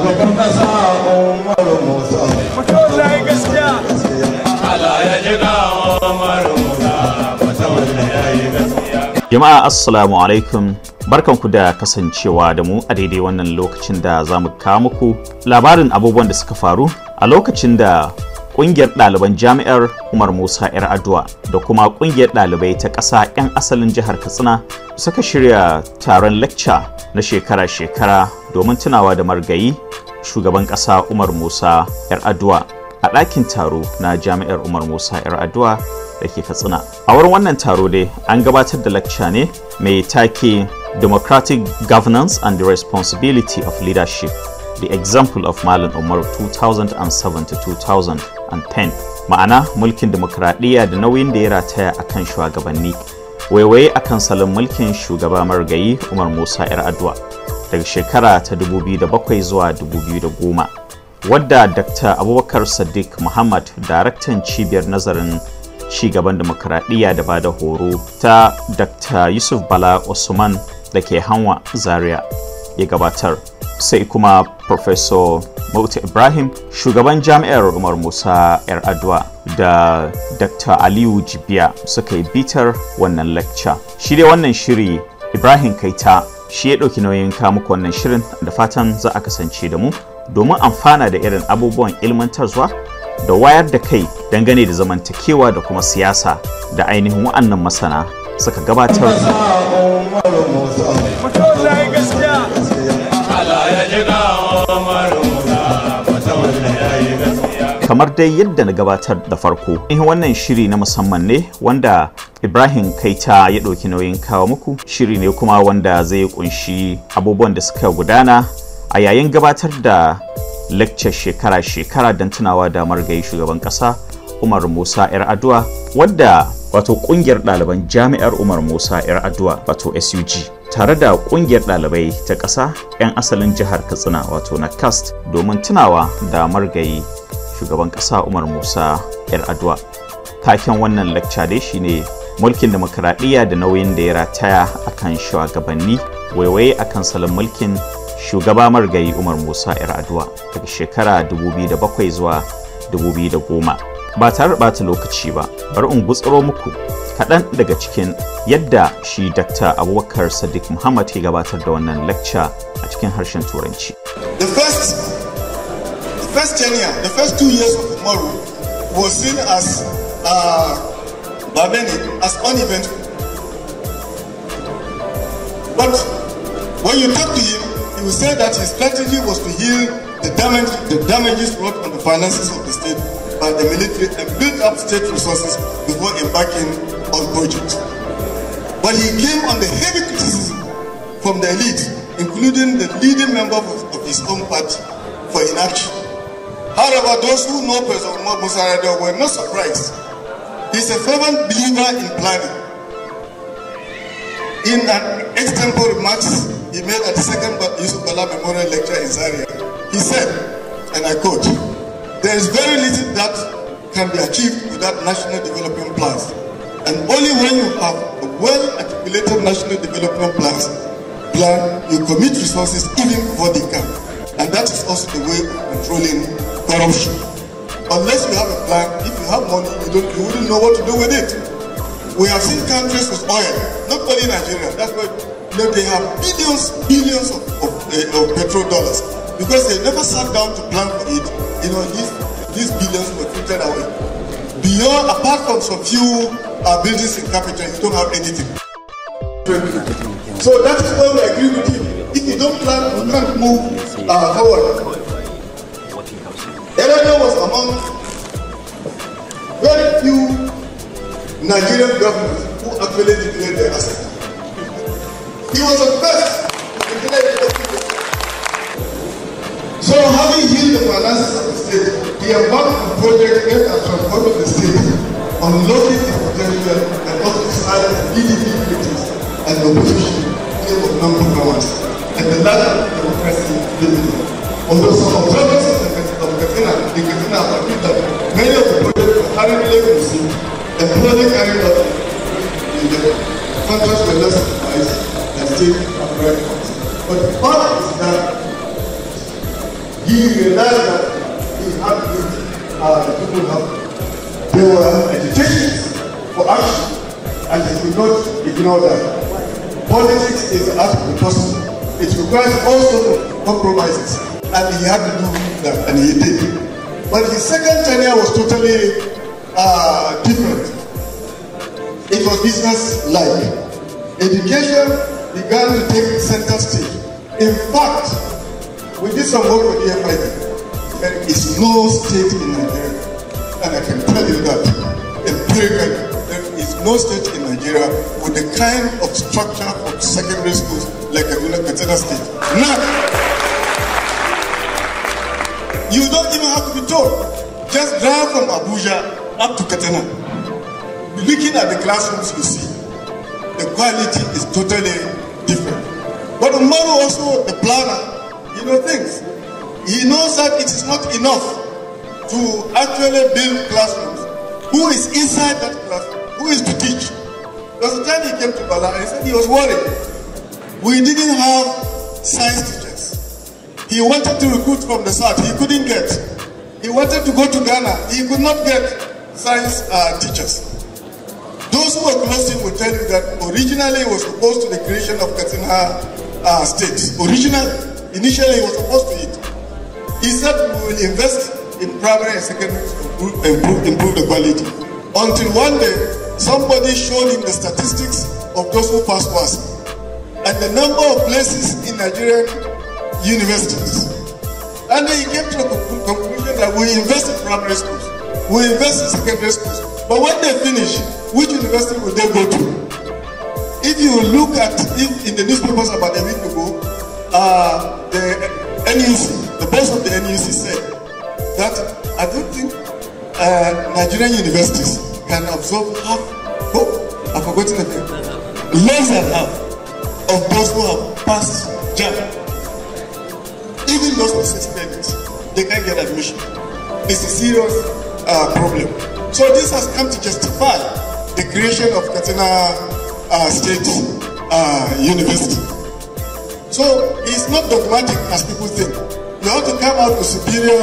Shugaban kasa Umar Musa. Wallahi gaskiya. Allah ya jiga Umar Musa. Wata yayi gaskiya. Jama'a assalamu alaikum. Barkanku da kasancewa da mu a daidai wannan lokacin da za mu kawo muku labarin abubuwan da suka faru a lokacin da ƙungiyar ɗaliban jami'ar Umar Musa Yar'adua da kuma ƙungiyar ɗalibai ta ƙasa 'yan asalin jihar Katsina suka shirya taron lecture na shekara-shekara domin tunawa da margayi shugaban ƙasa Umar Musa Yar'adua a ɗakin taro na jami'ar Umar Musa Yar'adua da ke Katsina. A wurin wannan taro dai an gabatar da lecture ne mai take Democratic Governance and the Responsibility of Leadership, the Example of Malam Umar 2007 to 2010. Ma'ana mulkin demokradiyya da nauyin da ya rataya akan shugabanni. Waiwaye akan salon mulkin shugaba margayi Umar Musa Yar'adua daga shekara ta 2007 zuwa 2010, wadda Dr. Abubakar Sadiq Muhammad, daraktan cibiyar nazarin cigaban demokradiyya da bada horo ta Dr. Yusuf Bala Usman da ke Hanwa Zaria ya gabatar. Sai kuma Professor Mauti Ibrahim, shugaban jami'ar Umar Musa Yar'adua, da Dr. Aliyu Jibiya suka yi bitar wannan lecture. Shi dai wannan shiri Ibrahim Kaita shi ya ɗauki nauyin kawo muku wannan shirin, da fatan za a kasance da mu domin amfana da irin abubuwan ilmantarwa da wayar da kai dangane da zamantakewa da kuma siyasa da ainihin wa'annan masana suka gabatar. Wallahi gaskiya. Allah ya jiga Umar Musa. Wata yayi gaskiya. Kamar dai yadda na gabatar da farko, wannan shiri na musamman ne wanda Ibrahim Kaita ya ɗauki nauyin kawo muku. Shiri ne kuma wanda zai kunshi abubuwan da suka gudana a yayin gabatar da lecture shekara-shekara don tunawa da margayi shugaban ƙasa Umar Musa Yar'adua, wadda wato ƙungiyar ɗaliban jami'ar Umar Musa Yar'adua wato SUG tare da ƙungiyar ɗalibai ta ƙasa 'yan asalin jihar Katsina wato NACAST domin tunawa da margayi shugaban ƙasa Umar Musa Yar'adua. Taken wannan lecture dai shine mulkin demokradiyya da nauyin da ya rataya akan shugabanni, waiwaye akan salon mulkin shugaba margayi Umar Musa Yar'adua daga shekara 2007 zuwa 2010. Ba tare ɓata lokaci ba, bari in gutsuro muku kaɗan daga cikin yadda shi Dr. Abubakar Sadiq Muhammad ya gabatar da wannan lecture a cikin harshen Turanci. The first tenure, the first 2 years of Umaru was seen as as uneventful. But when you talk to him, he will say that his strategy was to heal the damages wrought on the finances of the state by the military and build up state resources before embarking on projects. But he came under heavy criticism from the elite, including the leading member of his own party, for inaction. However, those who know President Umar Musa Yar'adua were not surprised. He's a fervent believer in planning. In an extempore remarks he made at the second Yusuf Bala Memorial Lecture in Zaria, he said, and I quote, "There is very little that can be achieved without national development plans. And only when you have a well-articulated national development plan, you commit resources even before they come. And that is also the way of controlling corruption. Unless you have a plan, if you have money, you wouldn't know what to do with it." We have seen countries with oil, not only Nigeria. That's why they have billions of petrol dollars, because they never sat down to plan for it. These billions were filtered away. Beyond, apart from some few buildings in capital, you don't have anything. So that is why we agree with you. If you don't plan, you can't move forward. Yar'adua was among very few Nigerian governments who actually declared their asset. He was the first to declare their asset. So having healed the finances of the state, he embarked on projects aimed at transforming the state, unlocking its potential, and also decided GDP increases and the opposition claim of non-performance and the lack of democracy dividend. Although some observers of Katsina have agreed that many of the projects were currently conceived and project carried out in the contracts were less supervised and state and private. But the fact is that he realized that he had to give the people help. There were agitations for action, and he could not ignore that. Politics is the art of the possible. It requires all sorts of compromises, and he had to do that, and he did. But his second tenure was totally different. It was business-like. Education began to take center stage. In fact, we did some work with the FID. There is no state in Nigeria, and I can tell you that empirically, there is no state in Nigeria with the kind of structure of secondary schools like Katsina State. None. You don't even have to be told. Just drive from Abuja up to Katsina. Looking at the classrooms, you see the quality is totally different. But Umar also, the planner, thinks. He knows that it is not enough to actually build classrooms. Who is inside that classroom? Who is to teach? There was a time he came to Bala and he said he was worried. We didn't have science teachers. He wanted to recruit from the south, he couldn't get. He wanted to go to Ghana, he could not get science teachers. Those who were close to him will tell you that originally he was opposed to the creation of Katsina State. Initially he was opposed to it. He said we will invest in primary and secondary schools to improve the quality. Until one day, somebody showed him the statistics of those who passed WASP and the number of places in Nigerian universities. And then he came to the conclusion that we invest in primary schools, we invest in secondary schools. But when they finish, which university will they go to? If you look at it in the newspapers about a week ago, the NUC, the boss of the NUC said that I don't think Nigerian universities can absorb half, I've forgotten the name, less than half of those who have passed JAM. Even those with 6 credits, they can't get admission. It's a serious problem. So this has come to justify the creation of Katsina State University. So it's not dogmatic as people think. You have to come out with superior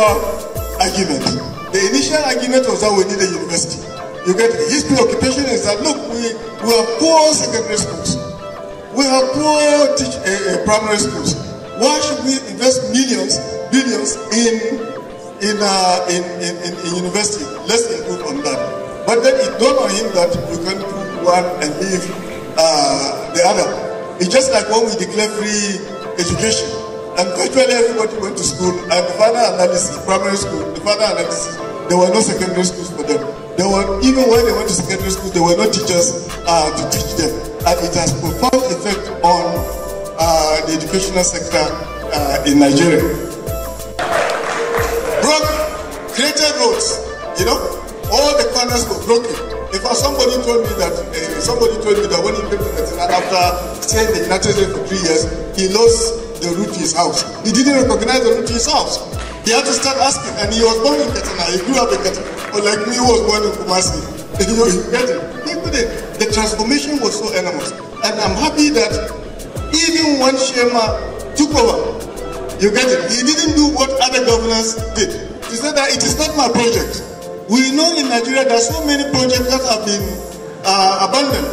argument. The initial argument was that we need a university. You get it. His preoccupation is that look, we have poor secondary schools. We have poor primary schools. Why should we invest millions, billions in university? Let's improve on that. But then it dawned on him that you can do one and leave the other. It's just like when we declare free education and virtually everybody went to school, and the final analysis, primary school, the final analysis, there were no secondary schools for them. There were, even when they went to secondary school, there were no teachers to teach them. And it has profound effect on the educational sector in Nigeria. Created roads, all the corners were broken. In fact, somebody told me that when he came to Katsina after staying in the United States for 3 years, he lost the route to his house. He didn't recognize the route to his house. He had to start asking, and he was born in Katsina. He grew up in Katsina, but like me, he was born in Kumasi. He couldn't. The transformation was so enormous, and I'm happy that even when Shema took over, you get it. He didn't do what other governors did. He said that it is not my project. We know in Nigeria there are so many projects that have been abandoned,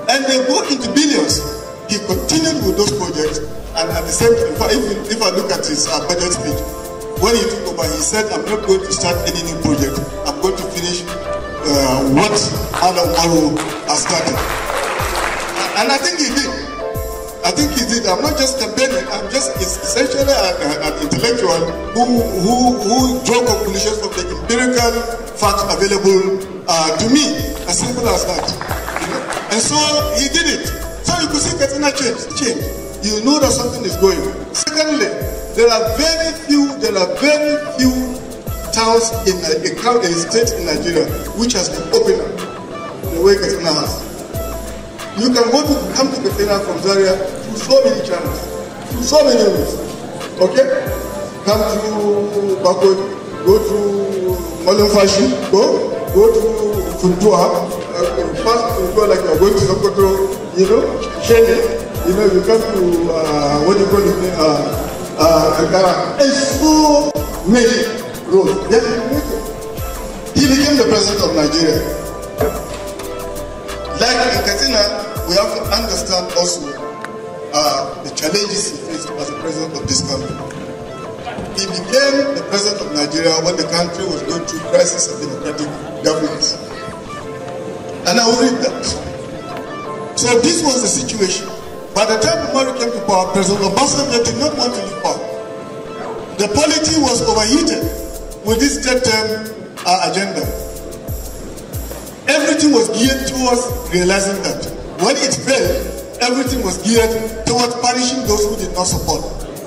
and they go into billions. He continued with those projects, and at the same time, if I look at his budget speech, when he took over, he said, I'm not going to start any new project. I'm going to finish what Umaru has started. And I think he did. I'm not just campaigning, I'm just essentially an intellectual who draw conclusions from the empirical facts available to me. As simple as that. And so he did it. So you could see Katsina change. You know that something is going on. Secondly, there are very few towns in a state in Nigeria which has been opened up the way Katsina has. You can come to Katsina from Zaria through so many channels, through so many ways. Okay? Come to Bako, go to Malumfashi, go to Funtua, pass Funtua like you're going to Sokoto, Shende, you come to, what do you call it, Ankara, and so many roads. He became the president of Nigeria. Like in Katina, we have to understand also the challenges he faced as the president of this country. He became the president of Nigeria when the country was going through crisis of democratic governance. And I will read that. So this was the situation. By the time Umar came to power, President Obasanjo did not want to leave power. The polity was overheated with this third-term agenda. Everything was geared towards realizing that. When it failed, everything was geared towards punishing those who did not support.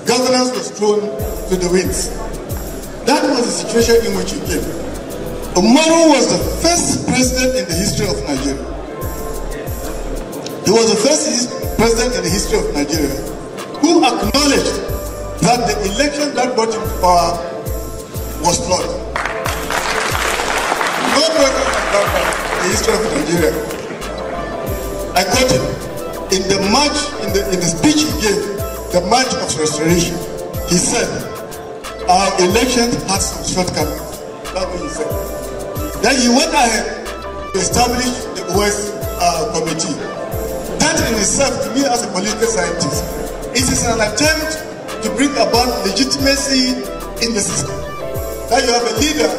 Governance was thrown to the winds. That was the situation in which he came. Umar was the first president in the history of Nigeria. He was the first president in the history of Nigeria who acknowledged that the election that brought him to power was flawed. No president has done that in the history of Nigeria. I quote him in the march, in the speech he gave, the March of Restoration. He said, "Our election had some shortcomings." That's what he said. Then he went ahead to establish the OS committee. That in itself, to me as a political scientist, it is an attempt to bring about legitimacy in the system. That you have a leader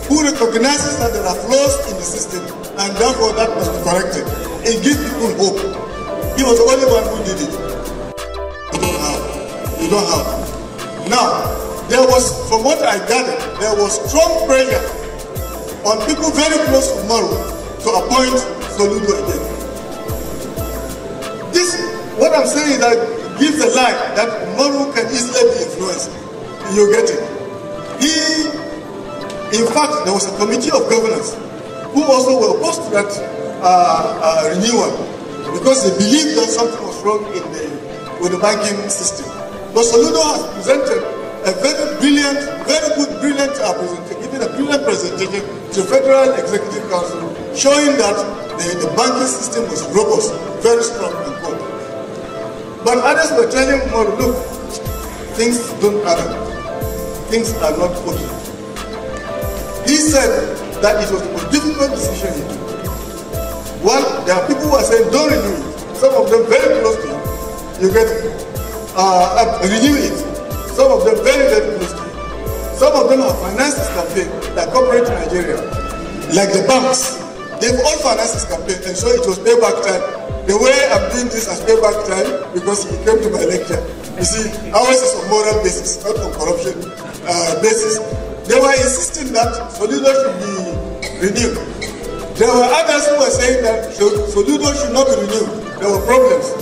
who recognizes that there are flaws in the system and therefore that must be corrected. It gives people hope. He was the only one who did it. You don't have. Now, there was, from what I gathered, there was strong pressure on people very close to Umaru to appoint Soludo again. This, what I'm saying is that gives a lie that Umaru can easily be influenced. You get it? In fact, there was a committee of governors who also were opposed to that renewal because they believed that something was wrong with the banking system. But Soludo has presented a very brilliant presentation, given a brilliant presentation to the Federal Executive Council, showing that the banking system was robust, very strong and good. But others were telling Umaru, look, things don't add up. Things are not working. He said that it was the most difficult decision he took. One, there are people who are saying, don't renew it. Some of them very close to you. You get it. Renew it. Some of them very, very close to you. Some of them have financed this campaign, like corporate Nigeria, like the banks. They've all financed this campaign, and so it was payback time. The way I'm doing this as payback time, because he came to my lecture. You see, ours is on moral basis, not on corruption basis. They were insisting that Soludo should be renewed. There were others who were saying that Soludo should not be renewed. There were problems.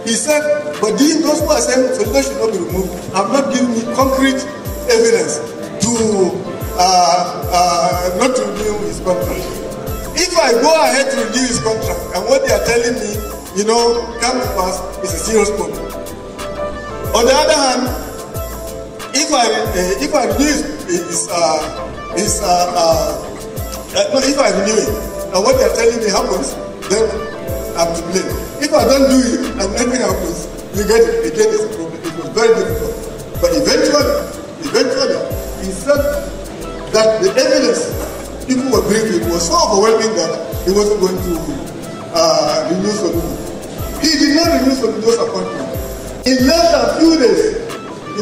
He said, but those who are saying Soludo should not be removed have not given me concrete evidence to not to renew his contract. If I go ahead to renew his contract and what they are telling me, come to pass, is a serious problem. On the other hand, if I renew if I renew it and what they are telling me happens, then I'm to blame. If I don't do it and nothing happens, you get it. Again, it's a problem. It was very difficult. But eventually, he said that the evidence people were bringing was so overwhelming that he wasn't going to renew Soludo. He did not renew Soludo's appointment. In less than a few days,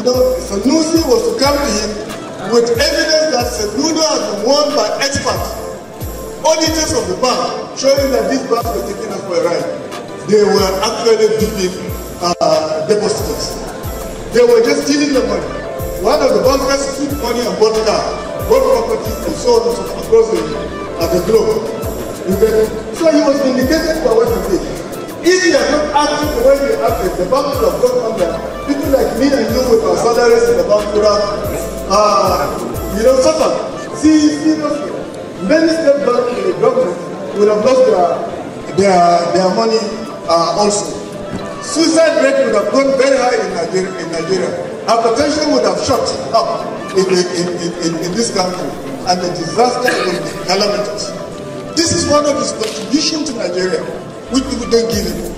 Sanusi was to come to him with evidence that Soludo has been won by experts, auditors of the bank, showing that these banks were taking us for a ride. They were actually duping depositors. They were just stealing the money. One of the bankers took money and bought cars, bought properties and so on across the globe. So he was vindicated by what he did. If he had not acted the way he acted, the bank would have gone under. People like me and you with our salaries in the bank would have suffered. Seriously. Many state banks in the government would have lost their money also. Suicide rate would have gone very high in Nigeria. Hypertension would have shot up in this country, and the disaster would be calamitous. This is one of his contributions to Nigeria, which people don't give him.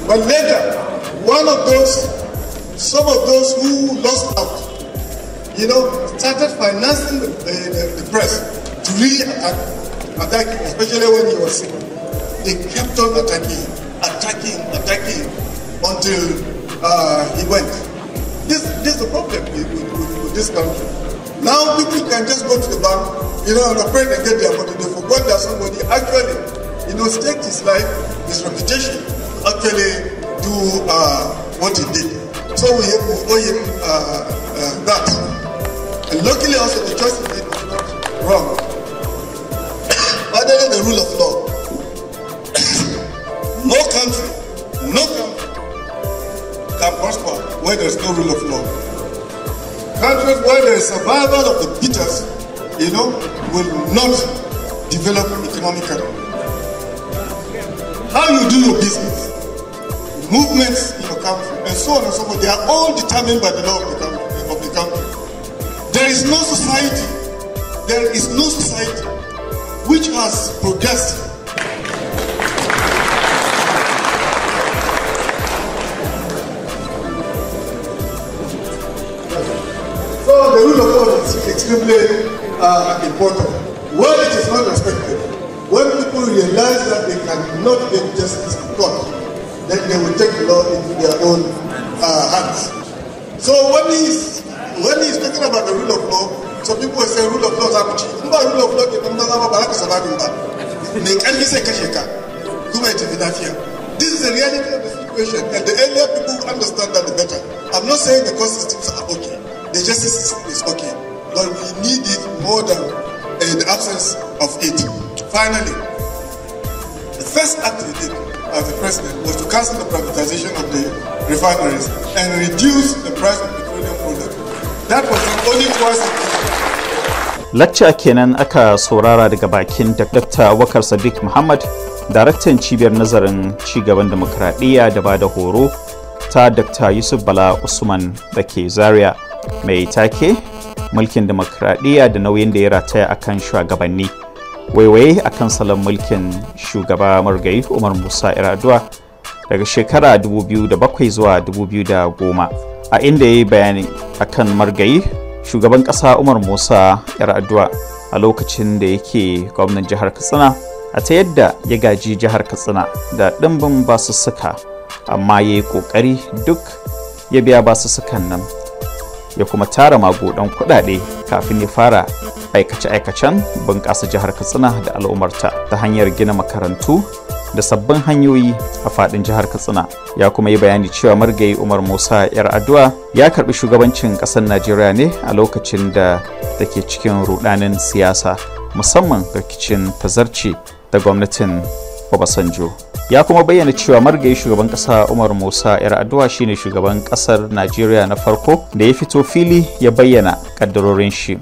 But later, one of those some of those who lost out, started financing the press to really attack him, especially when he was sick. They kept on attacking until he went. This is the problem with this country. Now people can just go to the bank, and operate and get their money. They forgot that somebody actually, staked his life, his reputation, actually do what he did. So we owe him that. And luckily also the choice he did was not wrong. Other than the rule of law, no country can prosper where there is no rule of law. Countries where there is survival of the fittest, will not develop economically. How you do your business, movements in your country, and so on and so forth, they are all determined by the law of the country. There is no society which has progressed the rule of law is extremely important. When it is not respected, when people realize that they cannot get justice in court, then they will take the law into their own hands. So when he's talking about the rule of law, some people will say rule of law is abuchi. Rule of law this is the reality of the situation, and the earlier people understand that, the better. I'm not saying the court systems are okay. The justice system is okay, but we need it more than the absence of it. Finally, the first act he did as the president was to cancel the privatization of the refineries and reduce the price of petroleum products. That was the only choice he did. Lacca kenan aka saurara daga bakin Dr. Wakar Sadiq Muhammad, daraktan cibiyar nazarin cigaban demokradiyya da bada horo ta Dr. Yusuf Bala Usman da ke Zaria. Mai take mulkin demokradiyya da nauyin da ya rataya akan shugabanni, waiwaye akan salon mulkin shugaba Margayi Umar Musa Yar'adua daga shekara 2007 zuwa 2010, a inda ya yi bayani akan Margayi shugaban kasa Umar Musa Yar'adua a lokacin da yake gwamnan jihar Katsina, a ta yadda ya gaji jihar Katsina da dimbin basussuka, amma ya yi kokari duk ya biya basussukan nan, ya kuma tara magudan kudade kafin ya fara aikace-aikacen bunƙasa jihar Katsina da al'ummarta ta hanyar gina makarantu da sabbin hanyoyi a faɗin jihar Katsina. Ya kuma yi bayani cewa Margayi Umar Musa Yar'adua ya karɓi shugabancin ƙasar Najeriya ne a lokacin da take cikin rudanin siyasa, musamman rikicin tazarci da gwamnatin Obasanjo. Ya kuma bayyana cewa Margayi shugaban kasa Umar Musa Yar'adua shine shugaban kasar Najeriya na farko da ya fito fili ya bayyana kaddarorin shi,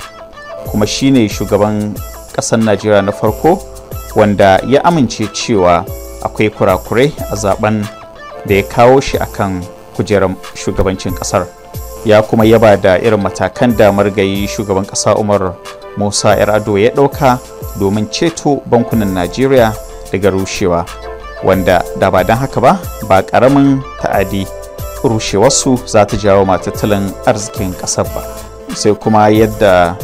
kuma shine shugaban kasar Najeriya na farko wanda ya amince cewa akwai kurakurai a zaben da ya kawo shi akan kujerar shugabancin kasar. Ya kuma yaba da irin matakan da Margayi shugaban kasa Umar Musa Yar'adua ya dauka domin ceto bankunan Najeriya daga rushewa, wanda da ba don haka ba karamin ta'adi rushewarsu za ta jawo ma tattalin arzikin kasar ba. Sai kuma yadda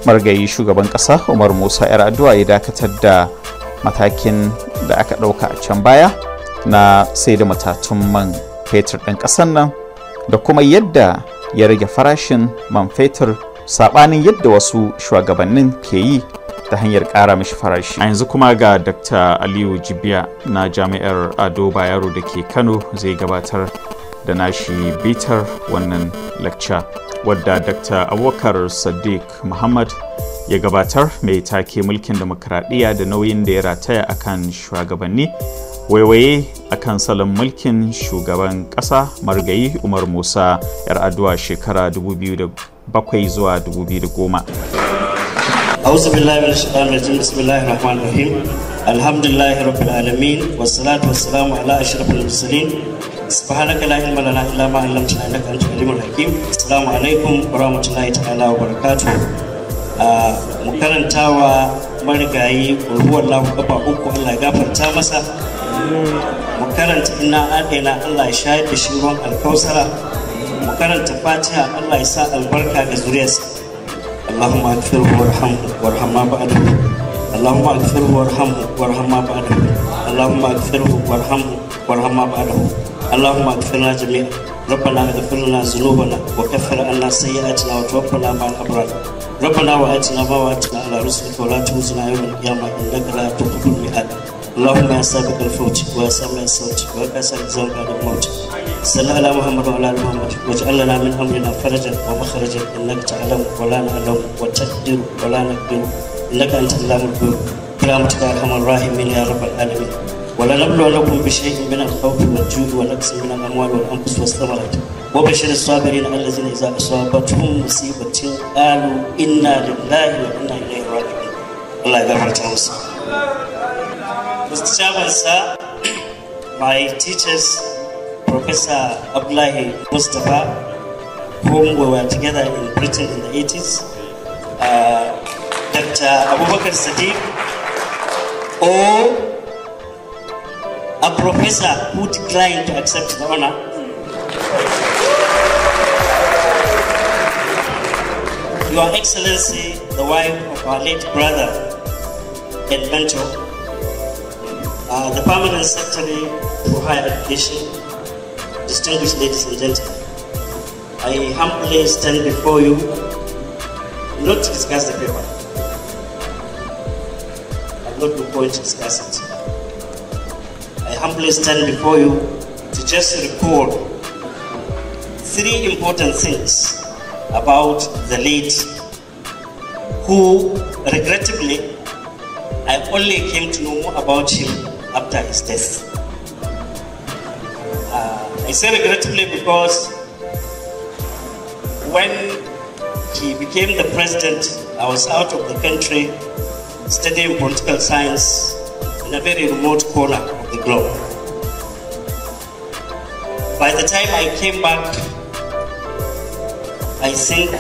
Margayi shugaban kasa Umar Musa Yar'adua ya dakatar da matakin da aka dauka a can baya na sai da matatun man fetur ɗin ƙasar nan, da kuma yadda ya rage farashin man fetur sabanin yadda wasu shugabannin ke yi ta hanyar ƙara mishi farashi. A yanzu kuma ga Dr. Aliyu Jibiya na Jami'ar Ado Bayero da ke Kano zai gabatar da nashi bitar wannan lecture, wadda Dr. Abubakar Sadiq Muhammad ya gabatar, mai take mulkin demokradiyya da nauyin da ya rataya akan shugabanni, waiwaye akan salon mulkin shugaban ƙasa Margayi Umar Musa Yar'adua shekara 2007 zuwa 2010. أعوذ بالله من الشيطان الرجيم بسم الله الرحمن الرحيم الحمد لله رب العالمين والصلاة والسلام على أشرف المرسلين سبحانك لا علم لنا إلا ما علمتنا إنك أنت العليم الحكيم السلام عليكم ورحمة الله تعالى وبركاته makarantawa marigayi ruwan lahu kafa uku Allah ya gafarta masa, makaranta ina adena Allah ya shayar da shi ruwan alkausara, mu karanta Fatiha Allah ya sa albarka ga zuriyarsa. Allahumma aghfirhu warhamma ba'dahu. Allahumma aghfirhu warhamma ba'dahu. Allahumma aghfirhu warhamma ba'dahu. Allahumma aghfirna jami'an. ربنا اغفر لنا ذنوبنا وكفر عنا سيئاتنا وتوفنا مع الابرار. ربنا واتنا ما وعدتنا على رسلك ولا تخزنا يوم القيامه انك لا تخلف الميعاد. اللهم يا سابق الفوت ويا سامع الصوت ويا كاسر الذنب بعد الموت صل على محمد وعلى ال محمد واجعل لنا من امرنا فرجا ومخرجا انك تعلم ولا نعلم وتقدر ولا نقدر انك انت علام الغيوب برحمتك يا ارحم الراحمين يا رب العالمين. ولنبلونكم بشيء من الخوف والجوع ونقص من الاموال والانفس والثمرات وبشر الصابرين الذين اذا اصابتهم مصيبه قالوا انا لله وانا اليه راجعون. الله يغفر لنا. Mr. Chairman, sir, my teachers, Professor Abdullahi Mustafa, whom we were together in Britain in the 80s, Dr. Abubakar Sadiq, or a professor who declined to accept the honor, Your Excellency, the wife of our late brother and mentor, the Permanent Secretary for Higher Education, distinguished ladies and gentlemen, I humbly stand before you not to discuss the paper. I'm not going to discuss it. I humbly stand before you to just record 3 important things about the late, who regrettably I only came to know more about him after his death. I say regrettably because when he became the president, I was out of the country studying political science in a very remote corner of the globe. By the time I came back, I think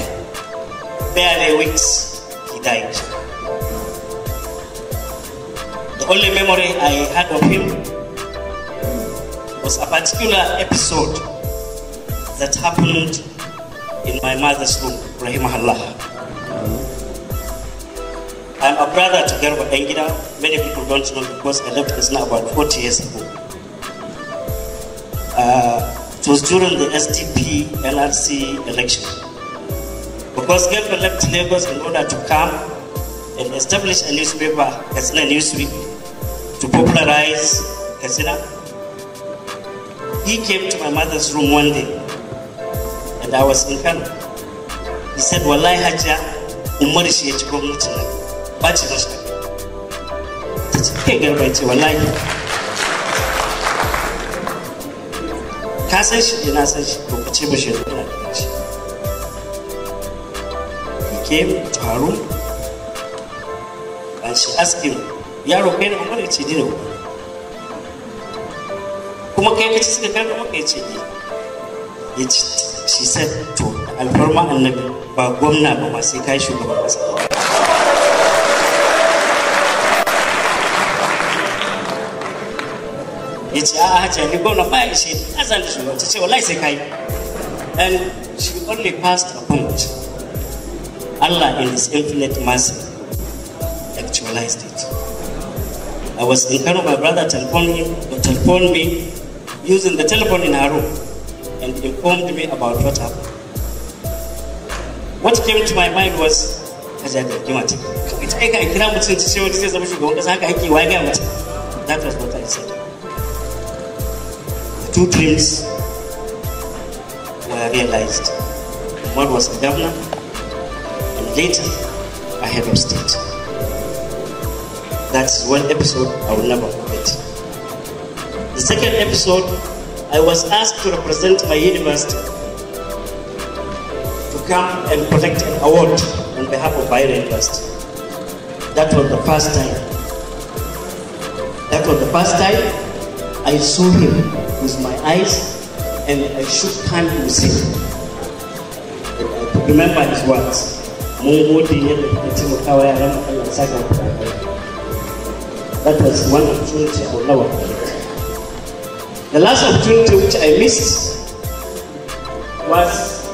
barely weeks he died. The only memory I had of him was a particular episode that happened in my mother's room, rahimahullah. I'm a brother to Garba Engida. Many people don't know because I left Islam about 40 years ago. It was during the SDP NRC election. Because Garba left Lagos in order to come and establish a newspaper, Katsina Newsweek, to popularize Katsina. He came to my mother's room one day, and I was in Kano. He said, Wallahi Hajja, Umar shi ya ci gwamnatin nan, ba ci da shi. Ta ce, kai Garba ya ce, wallahi. Ka san shi, na san shi, to ka ce ba shi yana da shi. He came to her room, and she asked him, yaro kai ne Umar? Ya ce, ni ne Umar. Kuma kai ka ci suka kai Umar? Ya ce, ni. She said, to alfarma annabi ba gwamna ba ma sai kai shugaban kasa. Ya ce, a'a Hajja, ni gwamna ba ya ishe ni, azan da shugaban. Ta ce, wallahi sai kai. And she only passed a point. Allah in His infinite mercy actualized it. I was in Kano, my brother telephoned me using the telephone in her room and informed me about what happened. What came to my mind was, Hajja da kimata. Ita aika kira mutum ta ce wani zai zama shugaban kasa haka ake wa ga mata. That was what I said. The 2 dreams were realized. One was a governor, and later a head of state. That's one episode I will never forget. The second episode, I was asked to represent my university to come and collect an award on behalf of Bayero University. That was the first time. That was the first time I saw him with my eyes and I shook hands with him. And I could remember his words. That was one opportunity I will never forget. The last opportunity which I missed was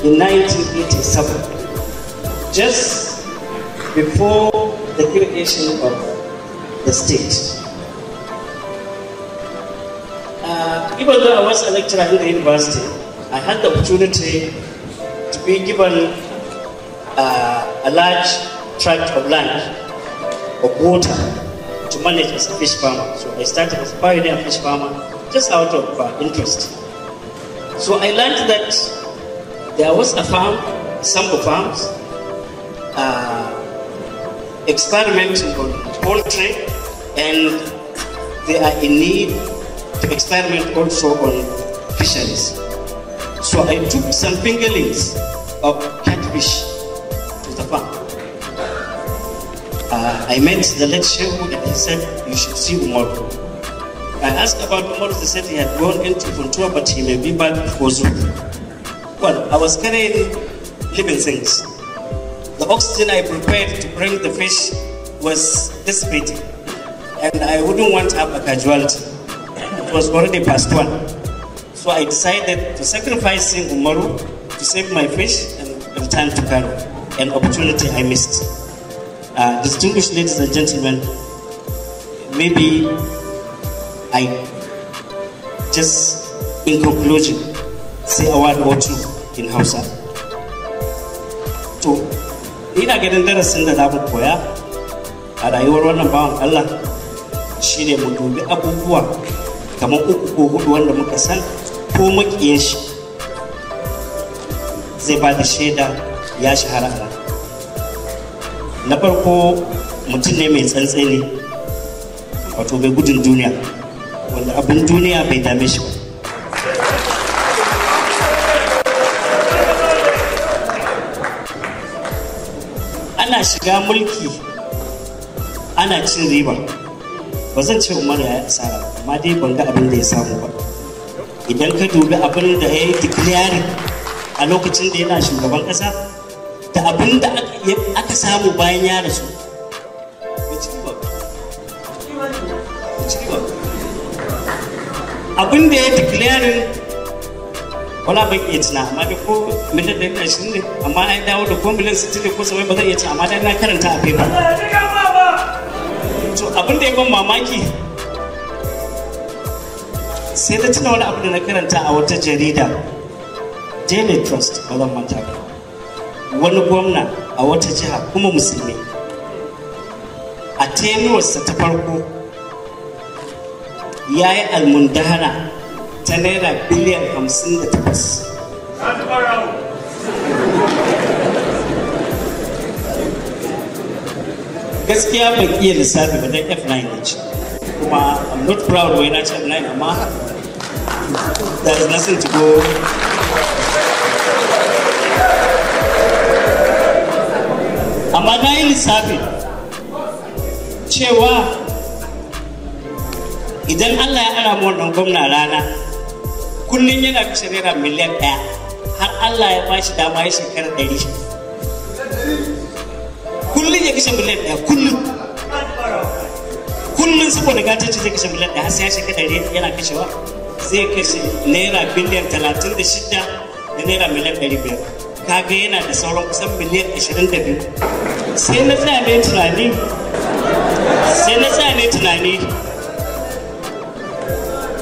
in 1987, just before the creation of the state. Even though I was a lecturer in the university, I had the opportunity to be given a large tract of land, of water, to manage as a fish farmer. So I started as a pioneer fish farmer just out of interest. So I learned that there was a farm, sample farms, experimenting on poultry, and they are in need to experiment also on fisheries. So I took some fingerlings of catfish to the farm. I met the late Tshoguwa and he said, you should see Umar. I asked about Umar, they said he had gone into Funtua, but he may be back before Zoom. Well, I was carrying living things. The oxygen I prepared to bring the fish was dissipating, and I wouldn't want to have a casualty. It was already past 1. So I decided to sacrifice Umaru to save my fish and return to Cairo, an opportunity I missed. Distinguished ladies and gentlemen, maybe I just, in conclusion, say a word or two in Hausa. To ina ganin darasin da za mu koya a rayuwar wannan bawan Allah shine mu dubi abubuwa kamar 3 ko 4 wanda muka san ko makiyin shi zai ba da shaida ya shahara a na farko mutum ne mai tsantseni, wato bai gudun duniya, wanda abin duniya bai dame shi ba. Ana shiga mulki ana cin riba, ba zan ce Umar ya yi asara, amma dai ban ga abin da ya samu ba. Idan ka dubi abin da ya yi declaring a lokacin da yana shugaban kasa da abin da aka samu bayan ya rasu, abin da ya declaring wala ban iya tuna, amma da ko miliyan 120 ne, amma an dawo da ko miliyan 60 ne ko 70 ba zan iya tuna, amma dai na karanta a paper. To abin da ya ban mamaki sai da tuna wani abu da na karanta a wata jarida, Daily Trust, ba zan manta ba. Wani gwamna a wata jiha kuma musulmi a tenuwarsa ta farko ya yi almundahana ta naira biliyan 58. Gaskiya ban iya lissafi ba don F9 ne ce, kuma I'm not proud wai na ce F9, amma there is nothing to go. Amma na yi lissafi cewa idan Allah ya ara mu wannan gwamna rana kullum yana kashe naira miliyan 1 har Allah ya bashi dama ya shekara 100, kullum ya kashe miliyan 1 kullum saboda gatanci zai kashe miliyan 1 har sai ya shekara 100 yana kashewa, zai kashe naira biliyan 36 da naira miliyan 500. Kaga yana da sauran kusan miliyan 22. Sai na tsaya ne tunani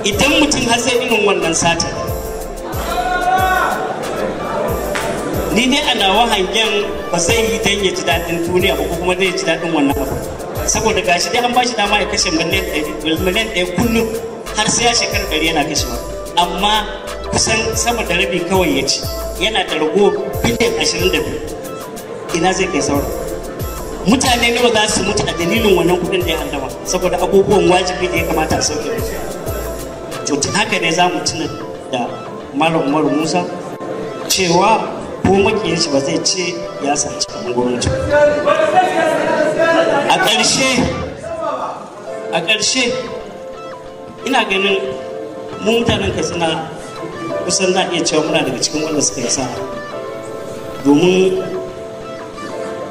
idan mutum har sai irin wannan sata, ni dai a nawa hangen ba zai yi don ya ji daɗin duniya ba, ko kuma zai ji daɗin wannan abu, saboda gashi dai an ba shi dama ya kashe miliyan 1 kullum har sai ya shekara 100 yana kashewa, amma kusan sama da rabi kawai ya ci, yana da rago biliyan 22. Ina zai kai sauran? Mutane nawa za su mutu a dalilin wannan kudin da ya handama saboda abubuwan wajibi da ya kamata a sauke musu. To haka ne za mu tuna da Malam Umaru Musa cewa ko makiyin shi ba zai ce ya saci abin gwamnati. A ƙarshe ina ganin mu mutanen Katsina kusan na iya cewa muna daga cikin wanda suka yi sa'a, domin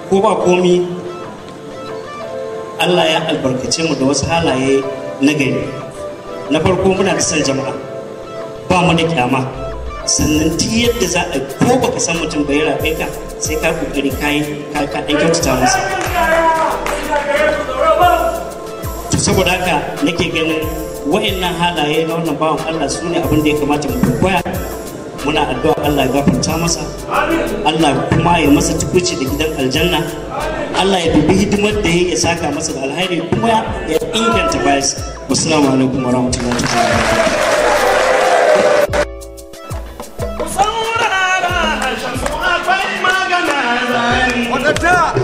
ko ba komi Allah ya albarkace mu da wasu halaye na gari. Na farko muna da son jama'a, ba mu da kyama, sannan ta yadda za a ko baka san mutum bai rabe ka sai ka kokari ka dan kyautata masa. To saboda haka nake ganin wa'annan halaye na wannan bawan Allah su ne abin da ya kamata mu koya. Muna addu'a Allah ya gafarta masa, Allah kuma ya masa tukuci da gidan aljanna, Allah ya dubi hidimar da ya saka masa da alhairi kuma ya inganta bayas. Assalamu alaikum warahmatullahi wabarakatuh.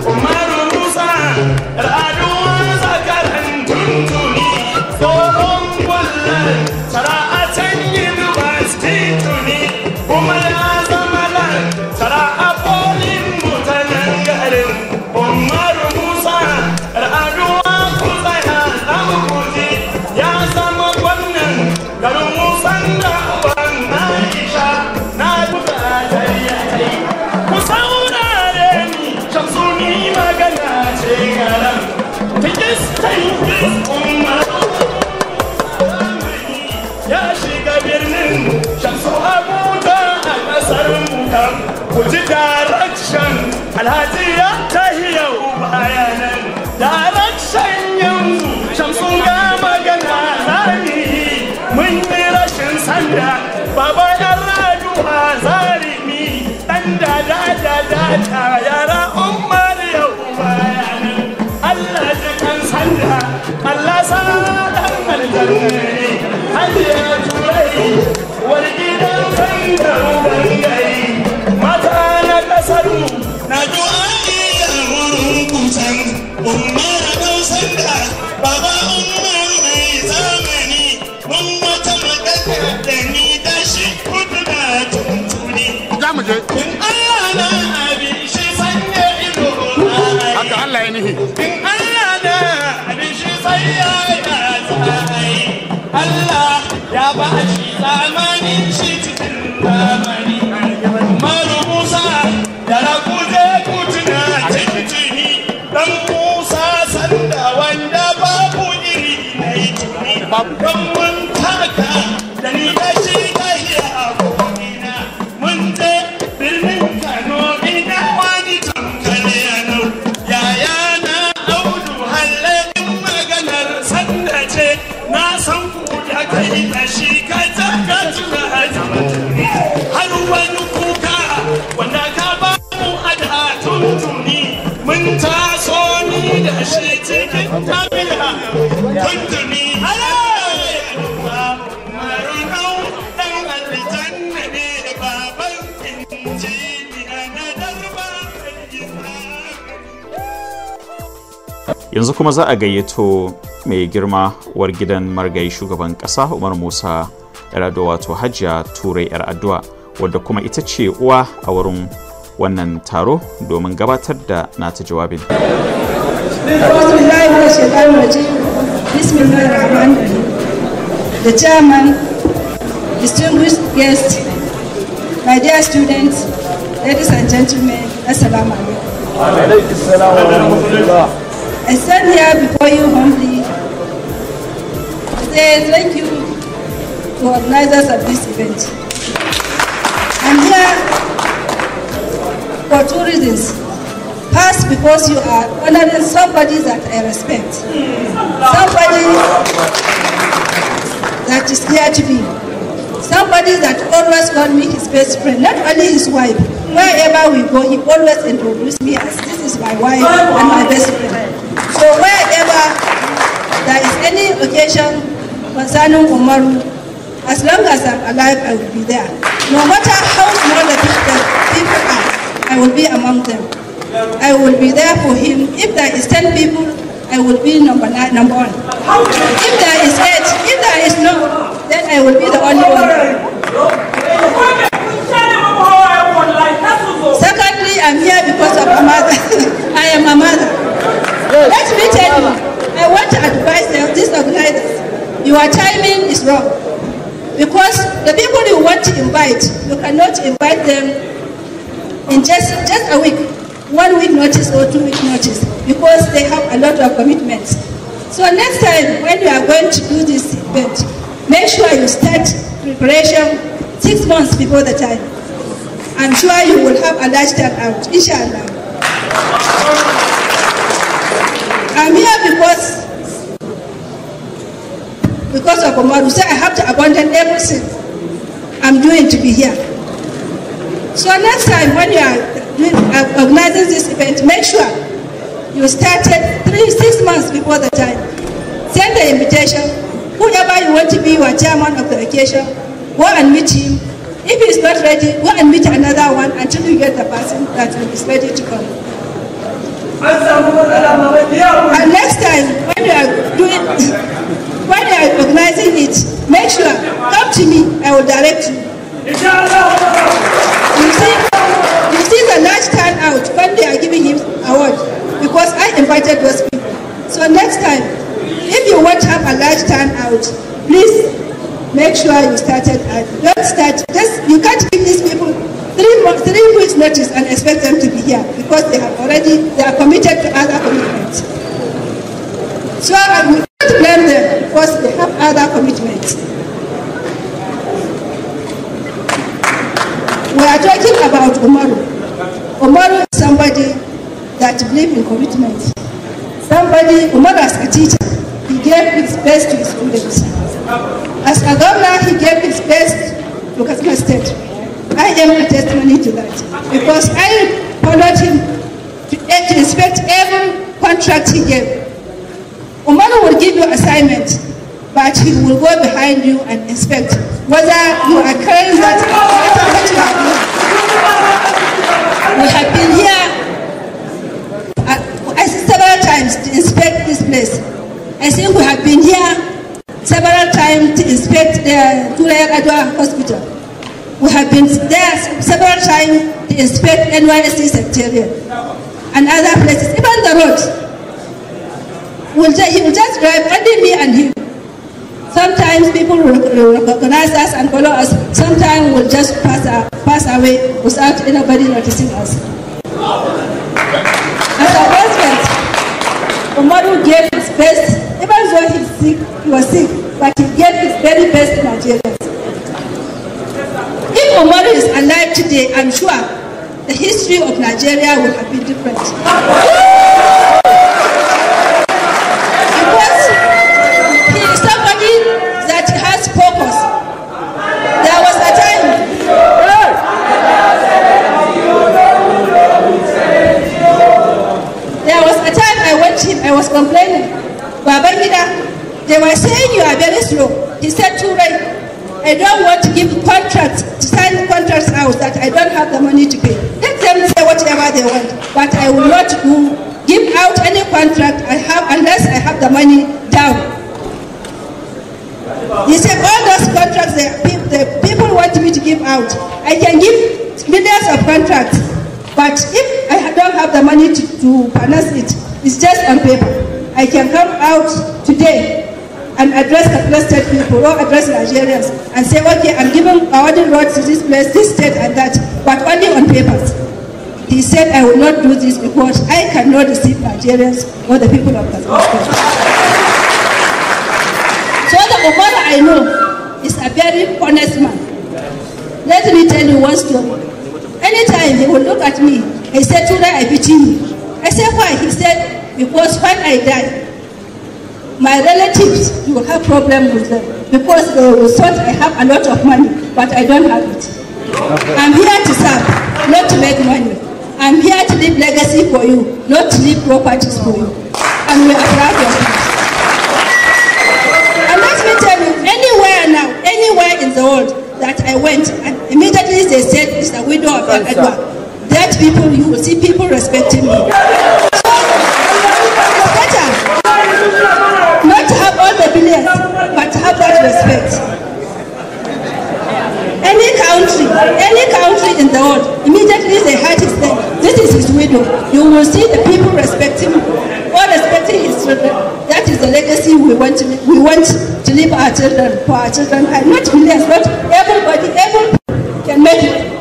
Umar Yar'adua zakaran tuntuni tsohon gwamnan sara'atan university tuni kuma ya zama lan sara'a polin mutanen garin. Umar Yar'adua ku tsaya zama kuji ya zama gwamnan garin Musan da uban Aisha na bukatar yayi ku saurare ni shamsu ni magana ce garan Umar ya shiga birnin shamsu abuja a kasar mutam ku ji direction alhaji ya tahiya bayanan direction yanzu shamsu ga magana zani mun yi rashin sanda baba Yar'adua zalimi dan da yara Umar yau bayanan Allah ji kan sanda Allah sa dan aljanna hadiya turai wal gidan sanda bangai mata na kasaru na du'ai da wurin kusan Umar dan sanda baba Umar mai zamani mun wata magana da ni da shi kudu da tuntuni zamu je in Allah na abin shi sanya ido haka Allah ya nihi in Allah na abin shi sanya Allah ya ba shi zamanin shi cikin zamani Musa da rakuje kutuna tuntuni dan Musa sanda wanda babu iri na yi tuni don mun taka da ni da shi tahiya abokina mun je birnin Kano ina wani tankale a nau yaya na audu halayen maganar sanda ce na san ku da kai da shi ka taka tuna har wani kuka wanda ka ba mu a da tuntuni mun taso ni da shi cikin tafiya tuntuni Yanzu kuma za a gayyato mai girma uwar gidan margayi shugaban kasa Umar Musa Yar'adua wato Hajiya Turai Yar'adua wadda kuma ita ce uwa a wurin wannan taro domin gabatar da nata jawabin. The chairman, distinguished guests, my dear students, ladies and gentlemen, assalamu alaikum. I stand here before you humbly to say thank you to organizers of this event. I'm here for two reasons. First, because you are honoring somebody that I respect. Somebody that is dear to me. Somebody that always called me his best friend, not only his wife. Wherever we go, he always introduced me as this is my wife and my best friend. So wherever there is any occasion concerning Umaru, as long as I'm alive, I will be there. No matter how small the people are, I will be among them. I will be there for him. If there is 10 people, I will be number one. If there is 8, if there is no, then I will be the only one. Secondly, I'm here because of a mother. I am a mother. Let me tell you, I want to advise these organizers. Your timing is wrong. Because the people you want to invite, you cannot invite them in just a week, 1 week notice or 2 week notice, because they have a lot of commitments. So next time when you are going to do this event, make sure you start preparation 6 months before the time. I'm sure you will have a large turnout, inshallah. I'm here because of Umar, who said I have to abandon everything I'm doing to be here. So next time when you are organizing this event, make sure you started 6 months before the time. Send the invitation. Whoever you want to be your chairman of the occasion, go and meet him. If he's not ready, go and meet another one until you get the person that is ready to come. And next time when you are organizing it, make sure, come to me, I will direct you. You see the large turnout when they are giving him award, because I invited those people. So next time, if you want to have a large turnout, please make sure you started early. Don't start, you can't give these people 3 weeks notice and expect them to be here, because they are committed to other commitments. So I will not blame them because they have other commitments. We are talking about Umaru. Umaru is somebody that believes in commitment. Umaru as a teacher, he gave his best to his students. As a governor, he gave his best to Katsina State. I am a testimony to that, because I followed him to inspect every contract he gave. Umaru will give you assignment, but he will go behind you and inspect whether you are carrying that. We have been here several times to inspect this place. I think we have been here several times to inspect the Umar Yar'adua hospital. We have been there several times to inspect NYSC secretariat and other places, even the roads. He will just drive, only me and him. Sometimes people will recognize us and follow us. Sometimes we'll just pass away without anybody noticing us. As a president, Umaru gave his best, even though he was sick, but he gave his very best to Nigerians. If Umaru is alive today, I'm sure the history of Nigeria will have been different. Because he is somebody that has purpose. There was a time I went to him, I was complaining. Babangida, they were saying you are very slow. He said, too right. I don't want to give contracts, to sign contracts out that I don't have the money to pay. Let them say whatever they want, but I will not give out any contract unless I have the money down. He said all those contracts the people want me to give out, I can give millions of contracts, but if I don't have the money to finance it, it's just on paper. I can come out today and address the state people or address Nigerians and say, okay, I'm giving awarding roads to this place, this state and that, but only on papers. He said, I will not do this because I cannot deceive Nigerians or the people of Katsina State. So the Umar I know is a very honest man. Let me tell you one story. Anytime he will look at me, he said, Tura, I beat you. I said, why? He said, because when I die, my relatives, you will have problems with them because they will thought I have a lot of money, but I don't have it. I'm here to serve, not to make money. I'm here to leave legacy for you, not to leave properties for you. And we are proud of it. And let me tell you, anywhere in the world that I went, and immediately they said it's the widow of Yar'adua. That people, you will see people respecting me. So, it's better not to have all the billions, but to have that respect. Any country in the world, immediately they had his name. This is his widow. You will see the people respecting him, or respecting his children. That is the legacy we want to leave our children, for our children. Not millions, not everybody can make it.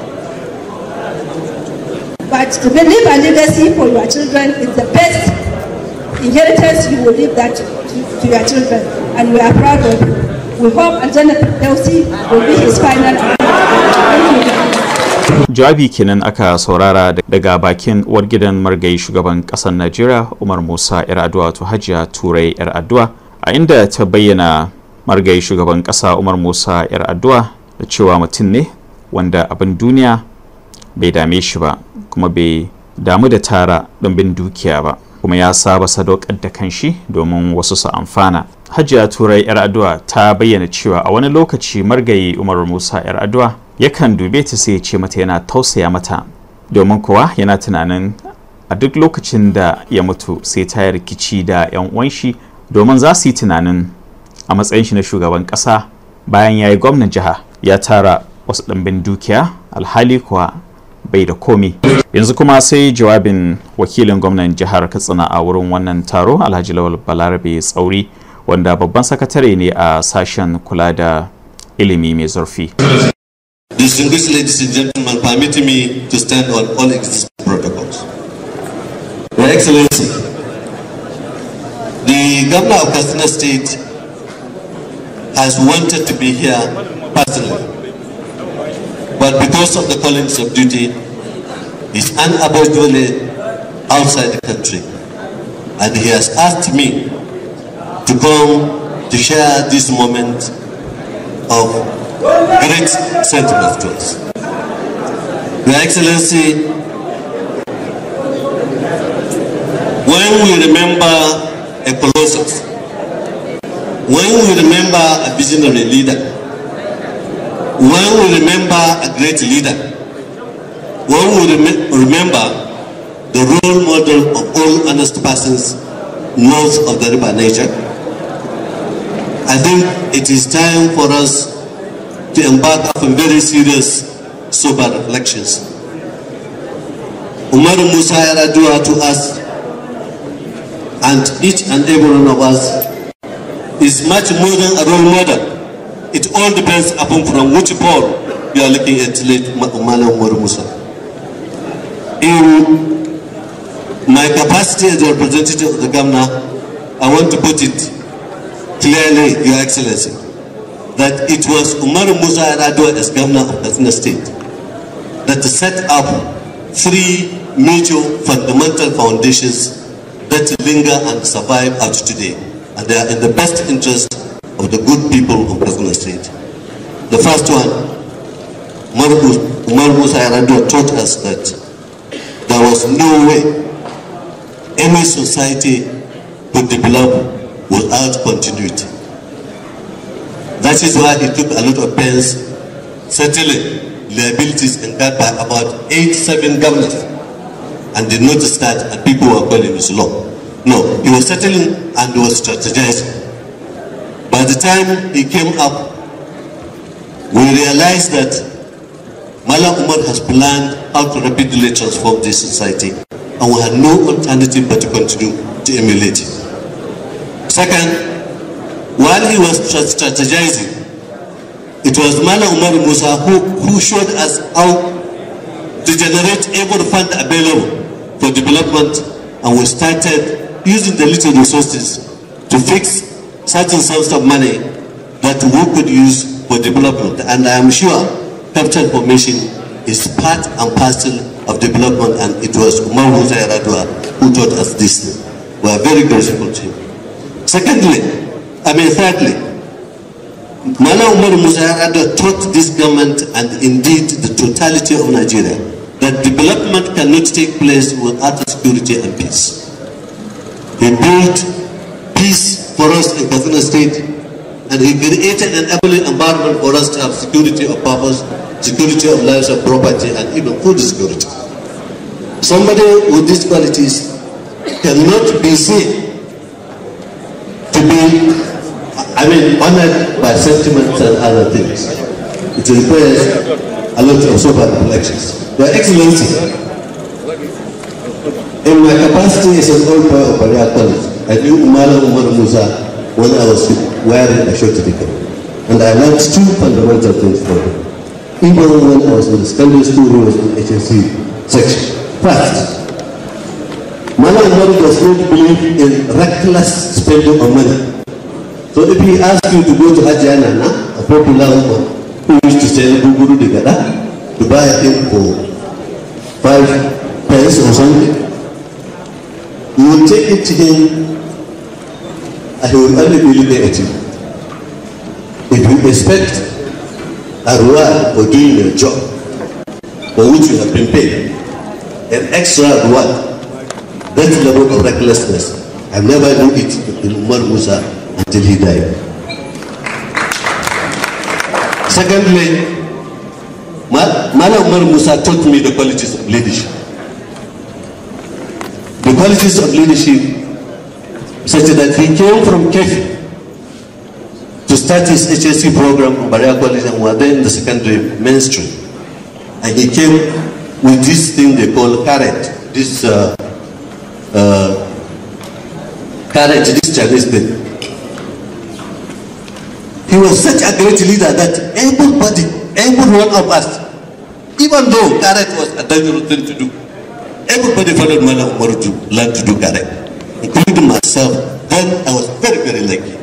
But to leave a legacy for your children is the best inheritance you will leave that to your children. And we are proud of you. We hope Al-Jannah Firdausi will be his final. Jawabi kenan aka saurara daga bakin uwar gidan margayi shugaban kasar Najeriya Umar Musa Yar'adua wato Hajiya Turai Yar'adua, a inda ta bayyana margayi shugaban kasa Umar Musa Yar'adua da cewa mutum ne wanda abin duniya bai dame shi ba, kuma bai damu da tara ɗumbin dukiya ba, kuma ya saba sadaukar da kanshi domin wasu su amfana. Hajiya Turai Yar'adua ta bayyana cewa a wani lokaci margayi Umar Musa Yar'adua yakan dube ta sai ya ce mata yana tausaya mata, domin kuwa yana tunanin a duk lokacin da ya mutu sai ta yi rikici da 'yan uwan shi, domin za su yi tunanin a matsayin shi na shugaban ƙasa bayan ya yi gwamnan jiha ya tara wasu ɗumbin dukiya, alhali kuwa bai da komi. Yanzu kuma sai jawabin wakilin gwamnan jihar Katsina a wurin wannan taro, Alhaji Lawal Balarabe Tsauri, wanda babban sakatare ne a sashen kula da ilimi mai zurfi. Distinguished ladies and gentlemen, permit me to stand on all existing protocols. Your Excellency, the Governor of Katsina State has wanted to be here personally, but because of the callings of duty, is unavoidably outside the country, and he has asked me to come to share this moment of great sentiment to us. Your Excellency, when we remember a colossus, when we remember a visionary leader, when we remember a great leader, when we remember the role model of all honest persons north of the river Niger, I think it is time for us to embark on very serious, sober reflections. Umar Musa Yar'adua to us, and each and every one of us, is much more than a role model. It all depends upon from which pole you are looking at late Umar Musa. In my capacity as a representative of the governor, I want to put it clearly, Your Excellency, that it was Umar Musa Yar'adua as governor of Katsina State that set up three major fundamental foundations that linger and survive out today, and they are in the best interest of the good people of Katsina State. The first one, Umar Musa Yar'adua taught us that there was no way any society could develop without continuity. That is why he took a lot of pains settling liabilities incurred by about 8-7 governors, and did not start and people were calling his law. No, he was settling and was strategizing. By the time he came up, we realized that Malam Umar has planned how to rapidly transform this society, and we had no alternative but to continue to emulate it. Second, while he was strategizing, it was Malam Umar Musa who showed us how to generate every fund available for development, and we started using the little resources to fix certain sums of money that we could use for development. And I am sure capital formation is part and parcel of development, and it was Umar Musa Yar'adua who taught us this. We are very grateful to him. Thirdly, Malam Umar Musa Yar'adua taught this government and indeed the totality of Nigeria that development cannot take place without security and peace. He built peace for us in Katsina State, and he created an enabling environment for us to have security of purpose, security of lives and property, and even food security. Somebody with these qualities cannot be seen to be honored by sentiments and other things. It requires a lot of sober reflections. Your Excellency, in my capacity as an old boy of Baria College, I knew Umar Musa when I was wearing a short ticket, and I learned two fundamental things from him. Even when I was in the secondary school, he was in the HSC section. First, Malam Umar does not believe in reckless spending of money. So if he asks you to go to Hajiana, a popular woman, who used to sell guguru de gada to buy him for 5 pence or something. You will take it to him and he will only be looking at you. If you expect a reward for doing your job for which you have been paid, an extra reward, that level of recklessness, I never knew it in Umar Musa until he died. Secondly, Mala Umar Musa taught me the qualities of leadership. The qualities of leadership such that he came from Kefi to start his HSC program from Baria College and was then the secondary mainstream. And he came with this thing they call carrot, this Chinese thing. He was such a great leader that everybody, every one of us, even though carrot was a dangerous thing to do, everybody followed Mala Umar to learn to do carrot, including myself. Then I was very, very lucky.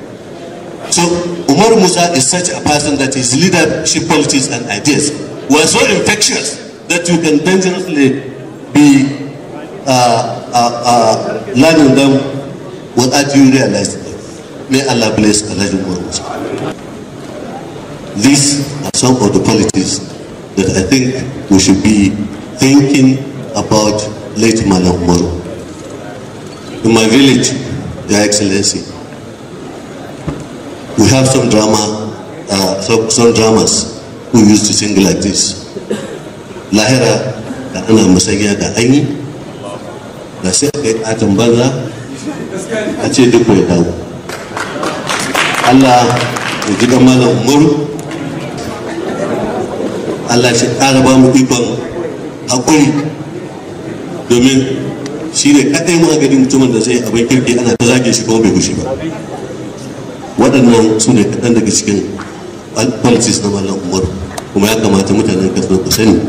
So Umar Musa is such a person that his leadership qualities and ideas were so infectious that you can dangerously be learning them without you realizing them. May Allah bless Alhaji Umar Musa. These are some of the qualities that I think we should be thinking about late Mala Umar. In my village, Your Excellency, we have some some dramas who used to sing like this. Lahira da ana musanya da anyi da sai kai atan banza a ce duk bai dawo. Allah ya ji ga Malam Umaru, Allah shi ƙara ba mu ikon haƙuri, domin shi ne kaɗai maganin mutumin da zai abin kirki ana ta zage shi kuma bai gushi ba. Waɗannan su ne kaɗan daga cikin policies na Malam Umaru, kuma ya kamata mutanen Katsina ku sani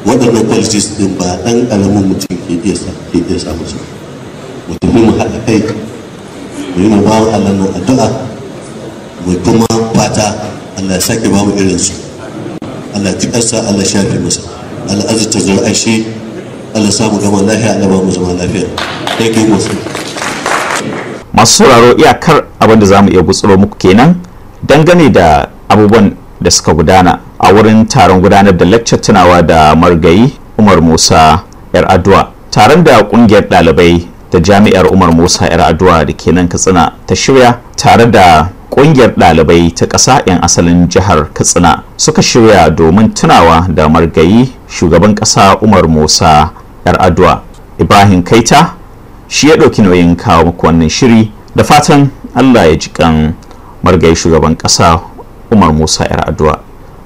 waɗannan policies ɗin ba ɗan ƙaramin mutum ke iya samu su. Mu tafi mu haɗa kai, mu yi mu bawan Allah nan addu'a, mu kuma fata Allah ya sake ba mu irinsu. Allah ji ƙasa, Allah shafe masa, Allah azurta zuri'ar shi, Allah samu gama lafiya, Allah ba mu zama lafiya. Thank you musu. Masu sauraro, iyakar abin da za mu iya gutsuro muku kenan dangane da abubuwan da suka gudana a wurin taron gudanar da lecture tunawa da margayi Umar Musa Yar'adua, taron da kungiyar ɗalibai da jami'ar Umar Musa Yar'adua da ke nan Katsina ta shirya tare da kungiyar ɗalibai ta ƙasa 'yan asalin jihar Katsina suka shirya domin tunawa da margayi shugaban ƙasa Umar Musa Yar'adua. Ibrahim Kaita shi ya ɗauki nauyin kawo muku wannan shiri, da fatan Allah ya ji kan margayi shugaban ƙasa Umar Musa Yar'adua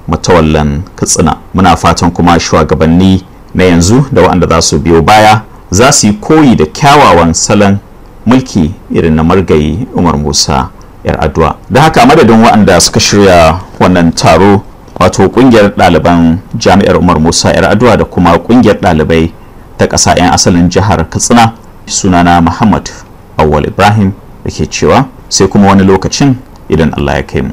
matawallan Katsina. Muna fatan kuma shugabanni na yanzu da waɗanda za su biyo baya za su yi koyi da kyawawan salon mulki irin na margayi Umar Musa Yar'adua. Da haka madadin waɗanda suka shirya wannan taro, wato ƙungiyar ɗaliban jami'ar Umar Musa Yar'adua da kuma ƙungiyar ɗalibai ta ƙasa 'yan asalin jihar Katsina, sunana Muhammad Awwal Ibrahim da ke cewa sai kuma wani lokacin idan Allah ya kai mu.